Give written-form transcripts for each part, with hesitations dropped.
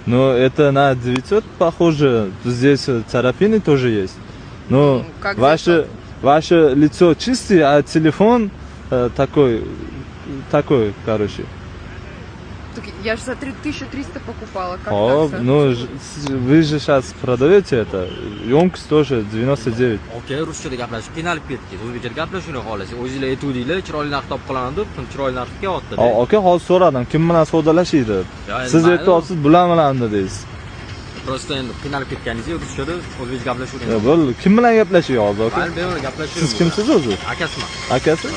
Но это на 900 похоже. Здесь царапины тоже есть. Но Как ваше лицо чистое, а телефон такой, короче. Так я же за 3300 покупала. Как О, так-то? ну вы же сейчас продаете это. Емкость тоже 99. Aka ruschada gaplashib qiynalib ketdik. O'zbekchada gaplashishni xohlasangiz, o'zingizlar aytuvdinglar, chiroyli narx topib qolaman deb, chiroyli narxga qilyapti. Aka hozir so'radim, kim bilan savdolashiydi? Siz aytyapsiz, bular bilan deysiz. Prosta endi qiynalib ketganingizda ruschada o'zbekcha gaplashib Bo'ldi, kim bilan gaplashyapsiz hozir aka? Men bilan gaplashib. Siz kimsiz o'zi? Akasiman. Akasi?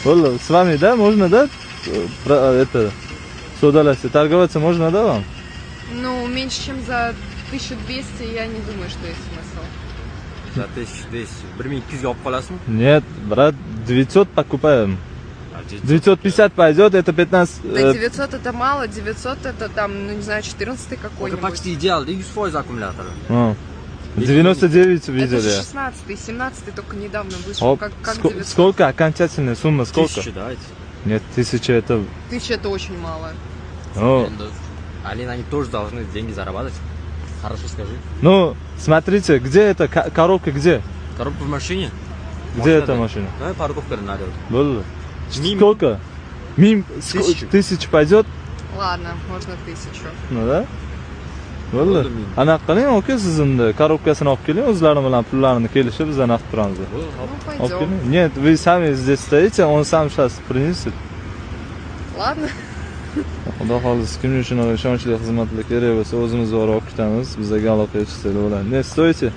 Bo'ldi, с вами, да, можно, да? Это Содалась, торговаться можно, да, вам? Ну, меньше, чем за 1200, я не думаю, что есть смысл. За 1200, 1200 olib qolasizmi? Нет, брат, 900 покупаем. 950 пойдет, это 15... Да 900 это мало, 900 это там, ну не знаю, 14 какой-нибудь. Почти идеал, 100% аккумулятор. 99 Это видели. же 16-й, 17-й только недавно вышел. Оп, Как 900? сколько окончательная сумма, сколько? 1000 давайте. Нет, 1000 это... 1000 это очень мало. Ну, Они тоже должны деньги зарабатывать. Хорошо скажи. ну, смотрите, где эта коробка, где? Коробка в машине? Где эта машина? Давай парковка налет. Было. Мим. Сколько? Мим, 1000. 1000 пойдет? Ладно, можно 1000. Ну да? Bo'ldi. Ana qiling, aka, siz endi korobkasini olib keling, o'zlari bilan pullarini kelishib bizdan naqd turamiz. Ну, Olib пойдем. keling. Нет, вы сами здесь стоите, он сам сейчас принесет. Ладно. Xudo xohlasa, kimga shunaqa ishonchli xizmatlar kerak bo'lsa, o'zimiz borib olib ketamiz. Bizga aloqa qilishsa bo'ladi. Ne, стоите?